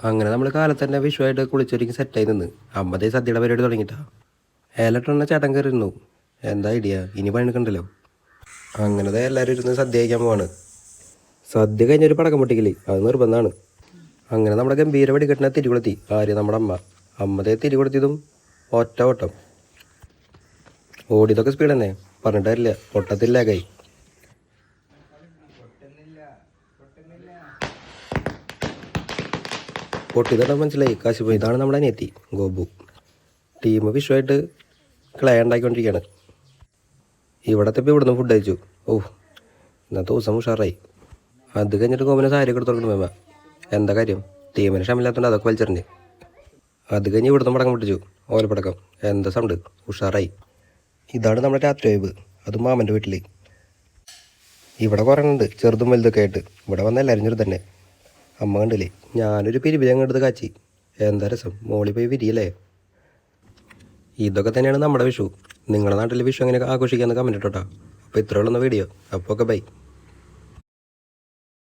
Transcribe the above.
അങ്ങനെ നമ്മൾ കാലത്ത് തന്നെ വിഷുവായിട്ട് കുളിച്ചൊരുക്കി സെറ്റായി നിന്ന് അമ്മതേ സദ്യയുടെ പരിപാടി തുടങ്ങിയിട്ടാ. ഏലട്ടെണ്ണ ചേട്ടൻ കയറിയിരുന്നു. എന്താ ഐഡിയ, ഇനി പണിക്കണ്ടല്ലോ. അങ്ങനത്തെ എല്ലാവരും ഇരുന്ന് സദ്യ കഴിക്കാൻ പോവാണ്. സദ്യ കഴിഞ്ഞൊരു പടക്കം പൊട്ടിക്കല് അത് നിർബന്ധമാണ്. അങ്ങനെ നമ്മുടെ ഗംഭീര വെടിക്കെട്ടിനെ തിരികൊളുത്തി ആര്യ നമ്മുടെ അമ്മതേ തിരികൊളുത്തിയതും ഒറ്റ ഓട്ടം. ഓടിയതൊക്കെ സ്പീഡ് തന്നെ, പറഞ്ഞിട്ടില്ല പൊട്ടത്തില്ലാകായി. പൊട്ടിയതൊക്കെ മനസ്സിലായി കാശിപ്പോ. ഇതാണ് നമ്മുടെ അനിയത്തി ഗോപു. ടീം വിഷുവായിട്ട് ക്ലേ ഉണ്ടാക്കിക്കൊണ്ടിരിക്കുകയാണ്. ഇവിടത്തെ ഇപ്പോൾ ഇവിടുന്ന് ഫുഡ് കഴിച്ചു. ഇന്നത്തെ ദിവസം ഉഷാറായി. അത് കഴിഞ്ഞിട്ട് ഗോപനെ സാരി ഒക്കെ എടുത്തോണ്ട് മേമ. എന്താ കാര്യം, ടീമിന് ക്ഷമില്ലാത്തതുകൊണ്ട് അതൊക്കെ വലിച്ചെറിഞ്ഞ്. അത് കഴിഞ്ഞ് ഇവിടുന്ന് പടക്കം പൊട്ടിച്ചു, ഓലപ്പടക്കം. എന്താ സൗണ്ട്, ഉഷാറായി. ഇതാണ് നമ്മുടെ രാത്രി വൈബ്, അതും മാമൻ്റെ വീട്ടിൽ. ഇവിടെ കുറേ ഉണ്ട് ചെറുതും വലുതൊക്കെ ആയിട്ട്. ഇവിടെ വന്ന എല്ലാവരും ചെറുത് തന്നെ. അമ്മ കണ്ടില്ലേ, ഞാനൊരു പിരിപിരി എടുത്ത് കാച്ചി. എന്താ രസം, മോളിൽ പോയി വിരിയല്ലേ. ഇതൊക്കെ തന്നെയാണ് നമ്മുടെ വിഷു. നിങ്ങളുടെ നാട്ടിൽ വിഷു എങ്ങനെ ആഘോഷിക്കാമെന്ന് കമൻറ്റ് ഇട്ടോട്ടോ. അപ്പോൾ ഇത്രയുള്ള വീഡിയോ. അപ്പോൾ ഒക്കെ ബൈ.